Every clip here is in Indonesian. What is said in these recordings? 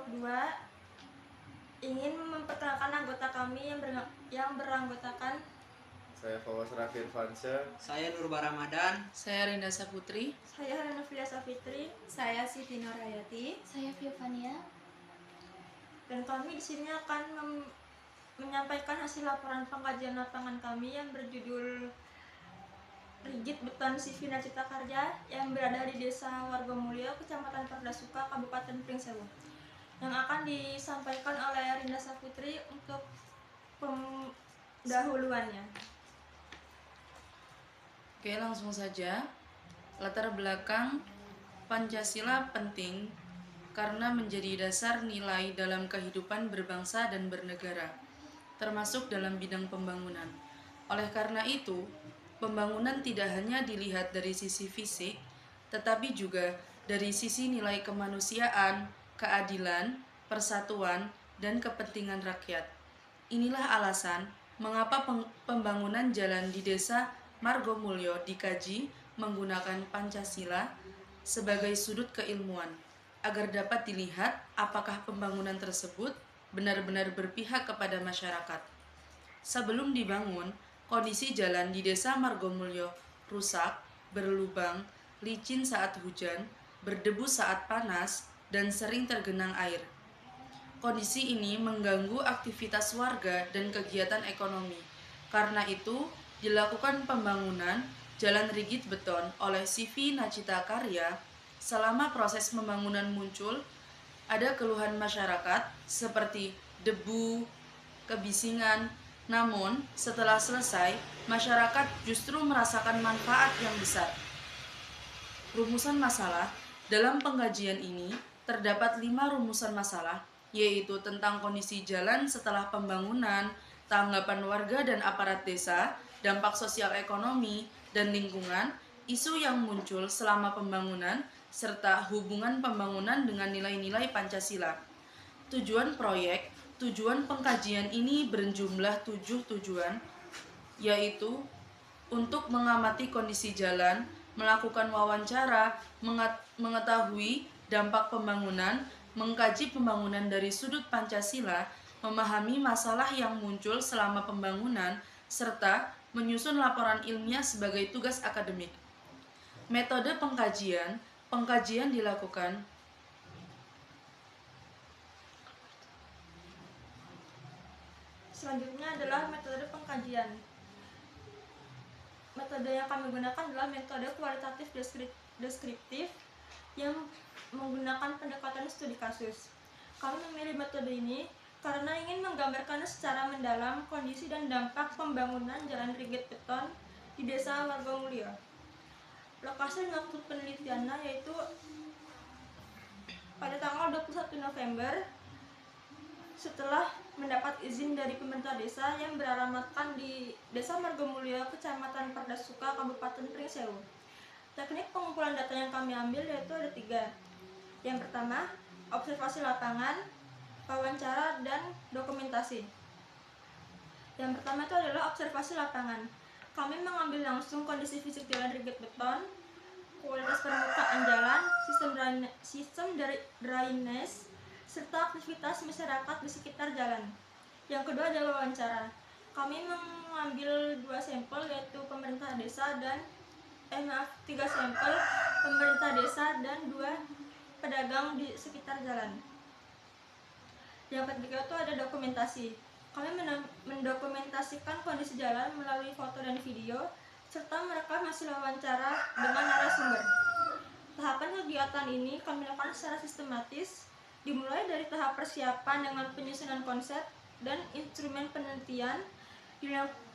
kelompok 2 ingin memperkenalkan anggota kami yang beranggotakan Saya Fawaz Raffi Irfansyah. Saya Nurba Ramadan. Saya Rinda Saputri. saya Helena Filia Safitri. Saya Siti Nurhayati. Saya Fiovania. Dan kami di sini akan menyampaikan hasil laporan pengkajian lapangan kami yang berjudul Rigid Beton Sivina Cipta Karya yang berada di Desa Wargomulyo, Kecamatan Pardasuka, Kabupaten Pringsewu, yang akan disampaikan oleh Rinda Saputri untuk pendahuluannya. Oke, langsung saja. Latar belakang Pancasila penting karena menjadi dasar nilai dalam kehidupan berbangsa dan bernegara, termasuk dalam bidang pembangunan. Oleh karena itu, pembangunan tidak hanya dilihat dari sisi fisik, tetapi juga dari sisi nilai kemanusiaan, keadilan, persatuan, dan kepentingan rakyat. Inilah alasan mengapa pembangunan jalan di Desa Margomulyo dikaji menggunakan Pancasila sebagai sudut keilmuan, agar dapat dilihat apakah pembangunan tersebut benar-benar berpihak kepada masyarakat. Sebelum dibangun, kondisi jalan di Desa Margomulyo rusak, berlubang, licin saat hujan, berdebu saat panas, dan sering tergenang air. Kondisi ini mengganggu aktivitas warga dan kegiatan ekonomi. Karena itu, dilakukan pembangunan jalan rigid beton oleh Sivina Cipta Karya. Selama proses pembangunan muncul, ada keluhan masyarakat seperti debu, kebisingan. Namun, setelah selesai, masyarakat justru merasakan manfaat yang besar. Rumusan masalah. Dalam pengkajian ini, terdapat 5 rumusan masalah, yaitu tentang kondisi jalan setelah pembangunan, tanggapan warga dan aparat desa, dampak sosial ekonomi dan lingkungan, isu yang muncul selama pembangunan, serta hubungan pembangunan dengan nilai-nilai Pancasila. Tujuan proyek, tujuan pengkajian ini berjumlah 7 tujuan, yaitu untuk mengamati kondisi jalan, melakukan wawancara, mengetahui dampak pembangunan, mengkaji pembangunan dari sudut Pancasila, memahami masalah yang muncul selama pembangunan, serta menyusun laporan ilmiah sebagai tugas akademik. Metode pengkajian dilakukan Selanjutnya adalah metode pengkajian. Metode yang kami gunakan adalah metode kualitatif deskriptif yang menggunakan pendekatan studi kasus. Kami memilih metode ini karena ingin menggambarkan secara mendalam kondisi dan dampak pembangunan jalan rigid beton di Desa Wargomulyo. Lokasi dan waktu penelitiannya yaitu pada tanggal 21 November setelah mendapat izin dari pemerintah desa yang beralamatkan di Desa Margomulyo, Kecamatan Pardasuka, Kabupaten Pringsewu. Teknik pengumpulan data yang kami ambil yaitu ada 3. Yang pertama, observasi lapangan, wawancara, dan dokumentasi. Yang pertama itu adalah observasi lapangan. Kami mengambil langsung kondisi fisik jalan rigid beton, kualitas permukaan jalan, sistem drainase, serta aktivitas masyarakat di sekitar jalan. Yang kedua adalah wawancara. Kami mengambil 2 sampel yaitu pemerintah desa dan 3 sampel pemerintah desa dan 2 pedagang di sekitar jalan. Yang ketiga itu ada dokumentasi. Kami mendokumentasikan kondisi jalan melalui foto dan video, serta merekam hasil wawancara dengan narasumber. Tahapan kegiatan ini kami lakukan secara sistematis, dimulai dari tahap persiapan dengan penyusunan konsep dan instrumen penelitian,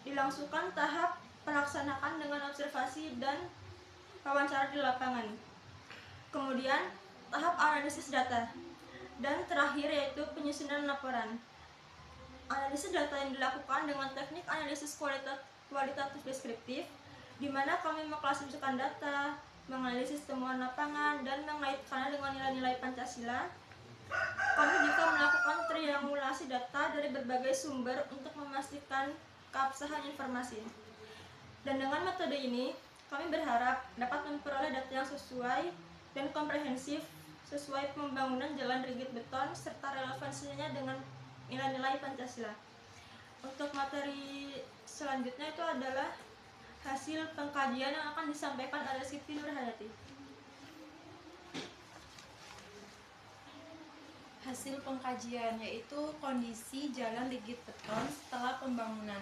dilangsungkan tahap pelaksanaan dengan observasi dan wawancara di lapangan. Kemudian tahap analisis data, dan terakhir yaitu penyusunan laporan. Analisis data yang dilakukan dengan teknik analisis kualitatif deskriptif, di mana kami mengklasifikasikan data, menganalisis temuan lapangan, dan mengaitkannya dengan nilai-nilai Pancasila. Kami juga melakukan triangulasi data dari berbagai sumber untuk memastikan keabsahan informasi. Dan dengan metode ini, kami berharap dapat memperoleh data yang sesuai dan komprehensif sesuai pembangunan jalan rigid beton serta relevansinya dengan nilai-nilai Pancasila. Untuk materi selanjutnya itu adalah hasil pengkajian yang akan disampaikan oleh Siti Nurhayati. Hasil pengkajian yaitu kondisi jalan rigid beton setelah pembangunan.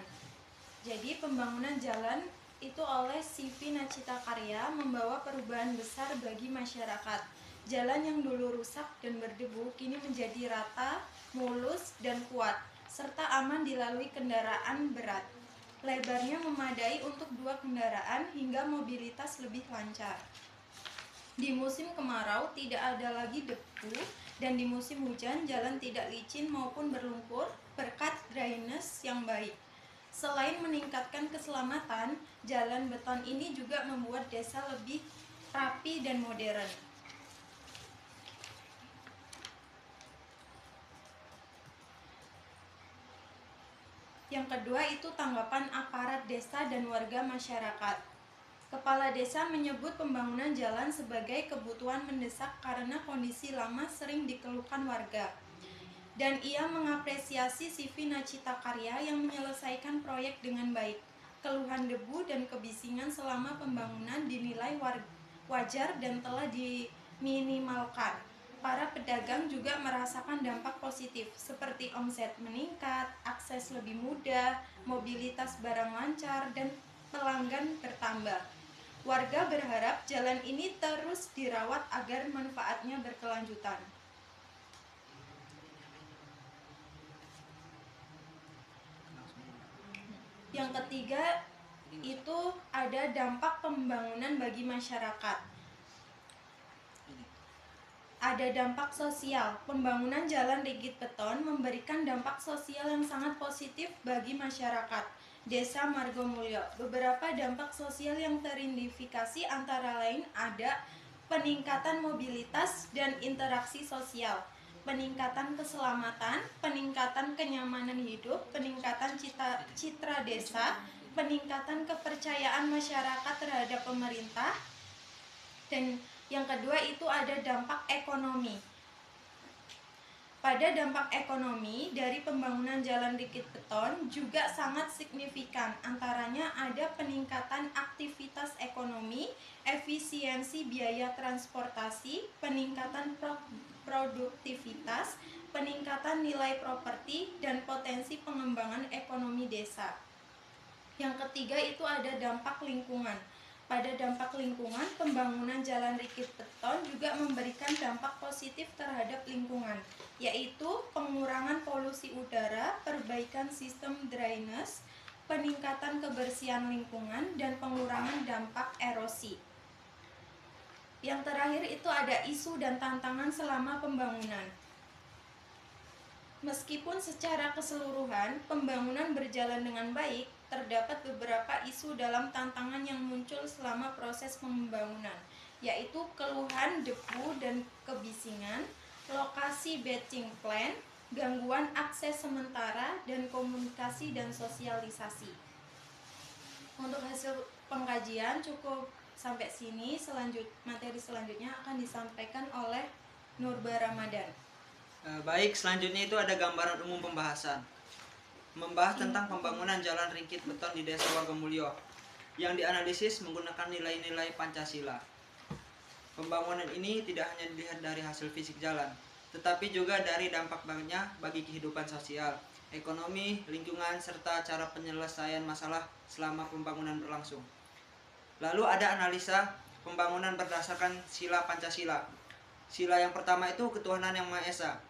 Jadi pembangunan jalan itu oleh CV Nacita Karya membawa perubahan besar bagi masyarakat. Jalan yang dulu rusak dan berdebu kini menjadi rata, mulus, dan kuat, serta aman dilalui kendaraan berat. Lebarnya memadai untuk 2 kendaraan hingga mobilitas lebih lancar. Di musim kemarau tidak ada lagi debu, dan di musim hujan jalan tidak licin maupun berlumpur berkat drainase yang baik. Selain meningkatkan keselamatan, jalan beton ini juga membuat desa lebih rapi dan modern. Yang kedua itu tanggapan aparat desa dan warga masyarakat. Kepala desa menyebut pembangunan jalan sebagai kebutuhan mendesak karena kondisi lama sering dikeluhkan warga. Dan ia mengapresiasi CV Nacita Karya yang menyelesaikan proyek dengan baik. Keluhan debu dan kebisingan selama pembangunan dinilai wajar dan telah diminimalkan. Para pedagang juga merasakan dampak positif seperti omset meningkat, akses lebih mudah, mobilitas barang lancar, dan pelanggan bertambah. Warga berharap jalan ini terus dirawat agar manfaatnya berkelanjutan. Yang ketiga itu ada dampak pembangunan bagi masyarakat. Ada dampak sosial. Pembangunan jalan rigid beton memberikan dampak sosial yang sangat positif bagi masyarakat Desa Margomulyo. Beberapa dampak sosial yang teridentifikasi antara lain ada peningkatan mobilitas dan interaksi sosial, peningkatan keselamatan, peningkatan kenyamanan hidup, peningkatan citra desa, peningkatan kepercayaan masyarakat terhadap pemerintah, dan yang kedua itu ada dampak ekonomi. Pada dampak ekonomi dari pembangunan jalan rigid beton juga sangat signifikan. Antaranya ada peningkatan aktivitas ekonomi, efisiensi biaya transportasi, peningkatan produktivitas, peningkatan nilai properti, dan potensi pengembangan ekonomi desa. Yang ketiga itu ada dampak lingkungan. Pada dampak lingkungan, pembangunan jalan rigid beton juga memberikan dampak positif terhadap lingkungan, yaitu pengurangan polusi udara, perbaikan sistem drainase, peningkatan kebersihan lingkungan, dan pengurangan dampak erosi. Yang terakhir itu ada isu dan tantangan selama pembangunan. Meskipun secara keseluruhan pembangunan berjalan dengan baik, terdapat beberapa isu dalam tantangan yang muncul selama proses pembangunan, yaitu keluhan debu dan kebisingan, lokasi batching plan, gangguan akses sementara, dan komunikasi dan sosialisasi. Untuk hasil pengkajian cukup sampai sini. Materi selanjutnya akan disampaikan oleh Nurba Ramadan. Baik, selanjutnya itu ada gambaran umum pembahasan. Membahas tentang pembangunan jalan rigid beton di Desa Wargomulyo yang dianalisis menggunakan nilai-nilai Pancasila. Pembangunan ini tidak hanya dilihat dari hasil fisik jalan, tetapi juga dari dampaknya bagi kehidupan sosial, ekonomi, lingkungan, serta cara penyelesaian masalah selama pembangunan berlangsung. Lalu ada analisa pembangunan berdasarkan sila Pancasila. Sila yang pertama itu ketuhanan yang Maha Esa.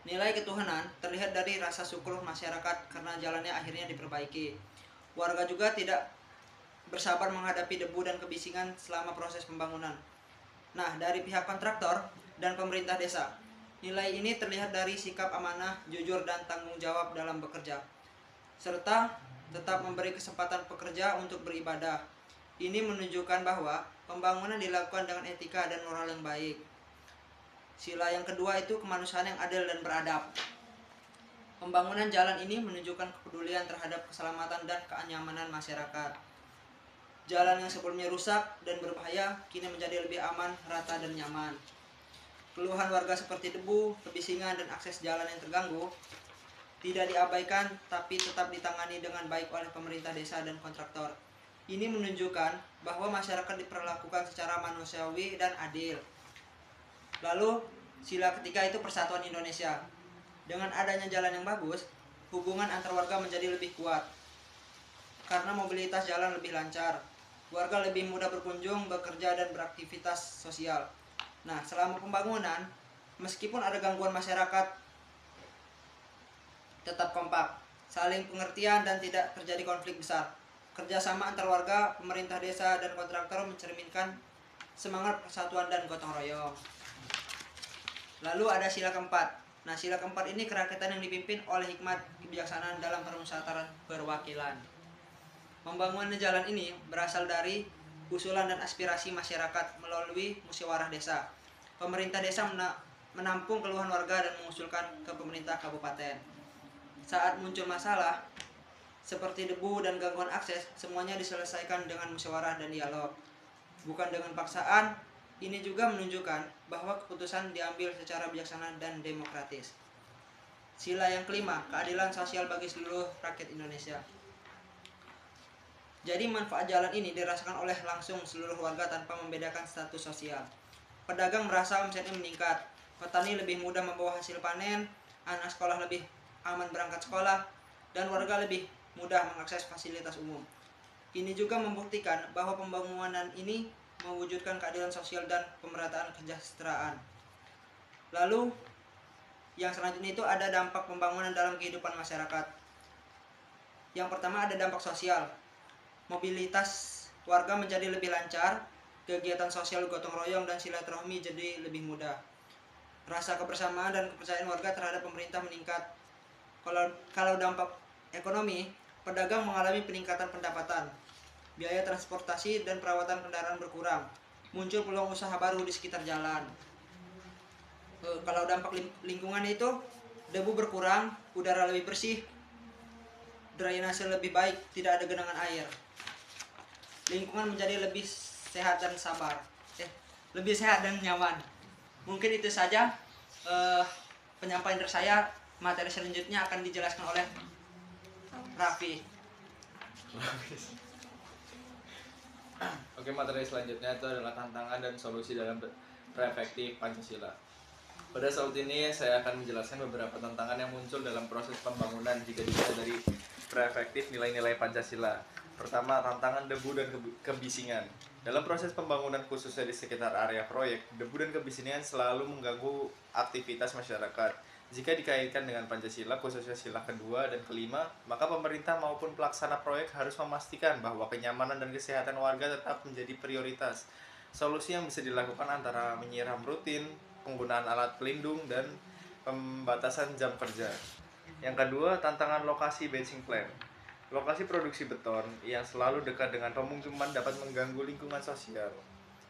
Nilai ketuhanan terlihat dari rasa syukur masyarakat karena jalannya akhirnya diperbaiki. Warga juga tidak bersabar menghadapi debu dan kebisingan selama proses pembangunan. Nah, dari pihak kontraktor dan pemerintah desa, nilai ini terlihat dari sikap amanah, jujur, dan tanggung jawab dalam bekerja, serta tetap memberi kesempatan pekerja untuk beribadah. Ini menunjukkan bahwa pembangunan dilakukan dengan etika dan moral yang baik. Sila yang kedua itu kemanusiaan yang adil dan beradab. Pembangunan jalan ini menunjukkan kepedulian terhadap keselamatan dan kenyamanan masyarakat. Jalan yang sebelumnya rusak dan berbahaya kini menjadi lebih aman, rata, dan nyaman. Keluhan warga seperti debu, kebisingan, dan akses jalan yang terganggu tidak diabaikan tapi tetap ditangani dengan baik oleh pemerintah desa dan kontraktor. Ini menunjukkan bahwa masyarakat diperlakukan secara manusiawi dan adil. Lalu, sila ketiga itu persatuan Indonesia. Dengan adanya jalan yang bagus, hubungan antar warga menjadi lebih kuat. Karena mobilitas jalan lebih lancar, warga lebih mudah berkunjung, bekerja, dan beraktivitas sosial. Nah, selama pembangunan, meskipun ada gangguan masyarakat, tetap kompak, saling pengertian, dan tidak terjadi konflik besar. Kerjasama antar warga, pemerintah desa, dan kontraktor mencerminkan semangat persatuan dan gotong royong. Lalu ada sila keempat. Nah, sila keempat ini kerakyatan yang dipimpin oleh hikmat kebijaksanaan dalam permusyawaratan perwakilan. Pembangunan jalan ini berasal dari usulan dan aspirasi masyarakat melalui musyawarah desa. Pemerintah desa menampung keluhan warga dan mengusulkan ke pemerintah kabupaten. Saat muncul masalah seperti debu dan gangguan akses, semuanya diselesaikan dengan musyawarah dan dialog, bukan dengan paksaan. Ini juga menunjukkan bahwa keputusan diambil secara bijaksana dan demokratis. Sila yang kelima, keadilan sosial bagi seluruh rakyat Indonesia. Jadi manfaat jalan ini dirasakan oleh langsung seluruh warga tanpa membedakan status sosial. Pedagang merasa omsetnya meningkat, petani lebih mudah membawa hasil panen, anak sekolah lebih aman berangkat sekolah, dan warga lebih mudah mengakses fasilitas umum. Ini juga membuktikan bahwa pembangunan ini mewujudkan keadilan sosial dan pemerataan kesejahteraan. Lalu, yang selanjutnya itu ada dampak pembangunan dalam kehidupan masyarakat. Yang pertama ada dampak sosial. Mobilitas warga menjadi lebih lancar, kegiatan sosial gotong royong dan silaturahmi jadi lebih mudah. Rasa kebersamaan dan kepercayaan warga terhadap pemerintah meningkat. Kalau dampak ekonomi, pedagang mengalami peningkatan pendapatan, biaya transportasi dan perawatan kendaraan berkurang, muncul peluang usaha baru di sekitar jalan. Kalau dampak lingkungan itu, debu berkurang, udara lebih bersih, drainase lebih baik, tidak ada genangan air. Lingkungan menjadi lebih sehat dan lebih sehat dan nyaman. Mungkin itu saja penyampaian dari saya. Materi selanjutnya akan dijelaskan oleh Raffi. Oke, materi selanjutnya itu adalah tantangan dan solusi dalam Prefektif Pancasila. Pada saat ini saya akan menjelaskan beberapa tantangan yang muncul dalam proses pembangunan jika dilihat dari Prefektif nilai-nilai Pancasila. Pertama, tantangan debu dan kebisingan. Dalam proses pembangunan khususnya di sekitar area proyek, debu dan kebisingan selalu mengganggu aktivitas masyarakat. Jika dikaitkan dengan Pancasila, khususnya sila kedua dan kelima, maka pemerintah maupun pelaksana proyek harus memastikan bahwa kenyamanan dan kesehatan warga tetap menjadi prioritas. Solusi yang bisa dilakukan antara menyiram rutin, penggunaan alat pelindung, dan pembatasan jam kerja. Yang kedua, tantangan lokasi batching plant. Lokasi produksi beton yang selalu dekat dengan pemukiman dapat mengganggu lingkungan sosial.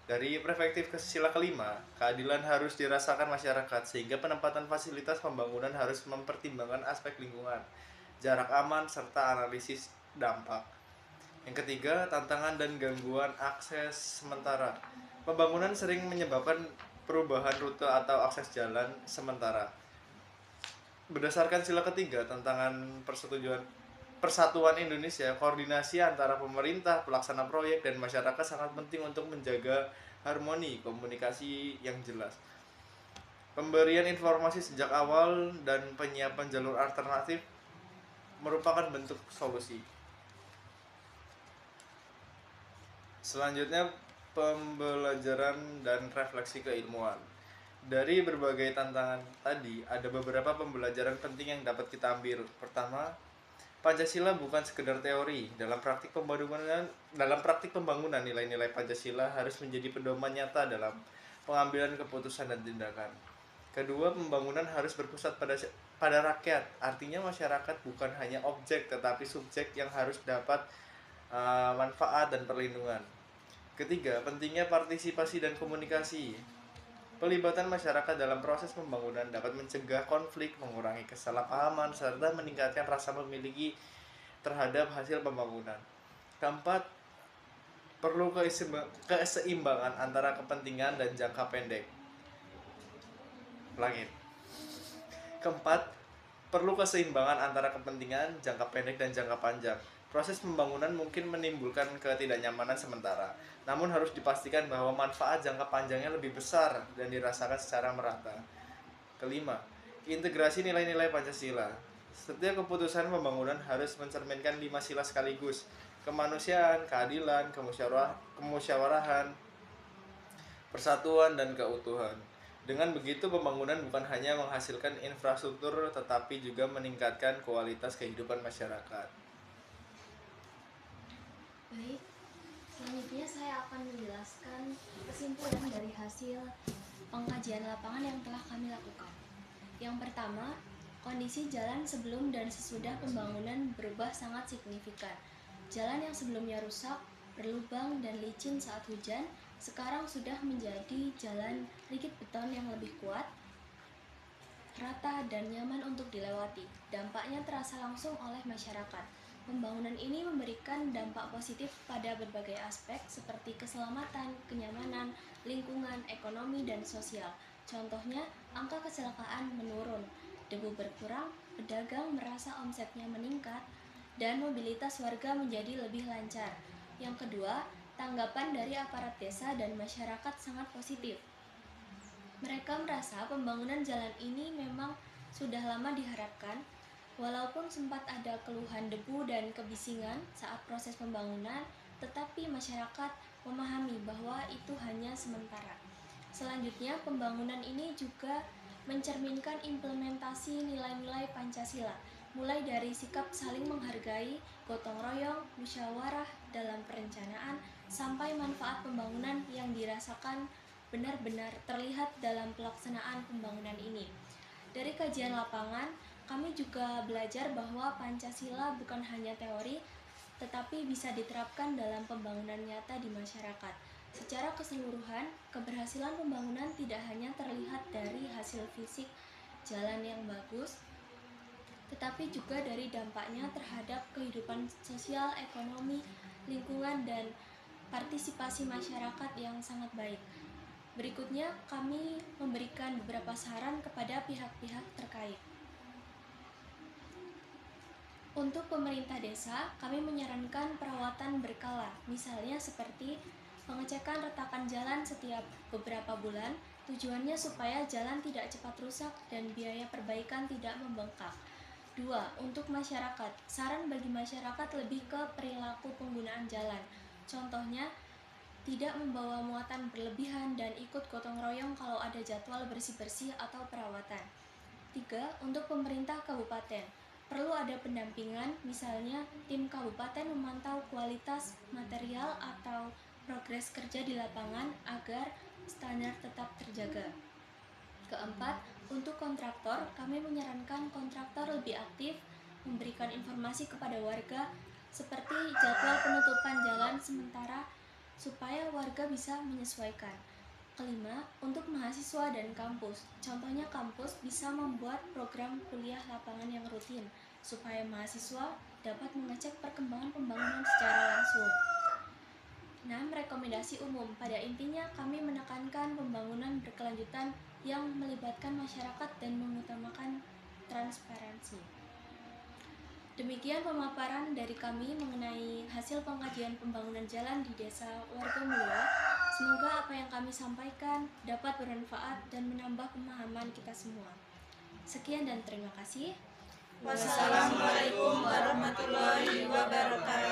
Dari perspektif sila kelima, keadilan harus dirasakan masyarakat sehingga penempatan fasilitas pembangunan harus mempertimbangkan aspek lingkungan, jarak aman, serta analisis dampak. Yang ketiga, tantangan dan gangguan akses sementara. Pembangunan sering menyebabkan perubahan rute atau akses jalan sementara. Berdasarkan sila ketiga, tantangan Persatuan Indonesia, koordinasi antara pemerintah, pelaksana proyek, dan masyarakat sangat penting untuk menjaga harmoni komunikasi yang jelas. Pemberian informasi sejak awal dan penyiapan jalur alternatif merupakan bentuk solusi. Selanjutnya, pembelajaran dan refleksi keilmuan. Dari berbagai tantangan tadi, ada beberapa pembelajaran penting yang dapat kita ambil. Pertama, Pancasila bukan sekedar teori. Dalam praktik pembangunan nilai-nilai Pancasila harus menjadi pedoman nyata dalam pengambilan keputusan dan tindakan. Kedua, pembangunan harus berpusat pada rakyat. Artinya masyarakat bukan hanya objek tetapi subjek yang harus dapat manfaat dan perlindungan. Ketiga, pentingnya partisipasi dan komunikasi. Pelibatan masyarakat dalam proses pembangunan dapat mencegah konflik, mengurangi kesalahpahaman, serta meningkatkan rasa memiliki terhadap hasil pembangunan. Keempat, perlu keseimbangan antara kepentingan dan jangka pendek. langit. Keempat, perlu keseimbangan antara kepentingan jangka pendek dan jangka panjang. Proses pembangunan mungkin menimbulkan ketidaknyamanan sementara, namun harus dipastikan bahwa manfaat jangka panjangnya lebih besar dan dirasakan secara merata. Kelima, integrasi nilai-nilai Pancasila. Setiap keputusan pembangunan harus mencerminkan 5 sila sekaligus: kemanusiaan, keadilan, kemusyawarahan, persatuan, dan keutuhan. Dengan begitu, pembangunan bukan hanya menghasilkan infrastruktur, tetapi juga meningkatkan kualitas kehidupan masyarakat. Baik, selanjutnya saya akan menjelaskan kesimpulan dari hasil pengkajian lapangan yang telah kami lakukan. Yang pertama, kondisi jalan sebelum dan sesudah pembangunan berubah sangat signifikan. Jalan yang sebelumnya rusak, berlubang, dan licin saat hujan, sekarang sudah menjadi jalan rigid beton yang lebih kuat, rata, dan nyaman untuk dilewati. Dampaknya terasa langsung oleh masyarakat. Pembangunan ini memberikan dampak positif pada berbagai aspek seperti keselamatan, kenyamanan, lingkungan, ekonomi, dan sosial. Contohnya, angka kecelakaan menurun, debu berkurang, pedagang merasa omsetnya meningkat, dan mobilitas warga menjadi lebih lancar. Yang kedua, tanggapan dari aparat desa dan masyarakat sangat positif. Mereka merasa pembangunan jalan ini memang sudah lama diharapkan, walaupun sempat ada keluhan debu dan kebisingan saat proses pembangunan, tetapi masyarakat memahami bahwa itu hanya sementara. Selanjutnya, pembangunan ini juga mencerminkan implementasi nilai-nilai Pancasila, mulai dari sikap saling menghargai, gotong royong, musyawarah dalam perencanaan, sampai manfaat pembangunan yang dirasakan benar-benar terlihat dalam pelaksanaan pembangunan ini. Dari kajian lapangan, kami juga belajar bahwa Pancasila bukan hanya teori, tetapi bisa diterapkan dalam pembangunan nyata di masyarakat. Secara keseluruhan, keberhasilan pembangunan tidak hanya terlihat dari hasil fisik jalan yang bagus, tetapi juga dari dampaknya terhadap kehidupan sosial, ekonomi, lingkungan, dan partisipasi masyarakat yang sangat baik. Berikutnya, kami memberikan beberapa saran kepada pihak-pihak terkait. Untuk pemerintah desa, kami menyarankan perawatan berkala, misalnya seperti pengecekan retakan jalan setiap beberapa bulan, tujuannya supaya jalan tidak cepat rusak dan biaya perbaikan tidak membengkak. 2. Untuk masyarakat, saran bagi masyarakat lebih ke perilaku penggunaan jalan. Contohnya, tidak membawa muatan berlebihan dan ikut gotong royong kalau ada jadwal bersih-bersih atau perawatan. 3. Untuk pemerintah kabupaten, perlu ada pendampingan, misalnya tim kabupaten memantau kualitas material atau progres kerja di lapangan agar standar tetap terjaga. 4. Untuk kontraktor, kami menyarankan kontraktor lebih aktif memberikan informasi kepada warga seperti jadwal penutupan jalan sementara supaya warga bisa menyesuaikan. 5. Untuk mahasiswa dan kampus, contohnya kampus bisa membuat program kuliah lapangan yang rutin supaya mahasiswa dapat mengecek perkembangan pembangunan secara langsung. 6. Rekomendasi umum, pada intinya kami menekankan pembangunan berkelanjutan yang melibatkan masyarakat dan mengutamakan transparansi. Demikian pemaparan dari kami mengenai hasil pengkajian pembangunan jalan di Desa Wargamulyo. Semoga apa yang kami sampaikan dapat bermanfaat dan menambah pemahaman kita semua. Sekian dan terima kasih. Wassalamualaikum warahmatullahi wabarakatuh.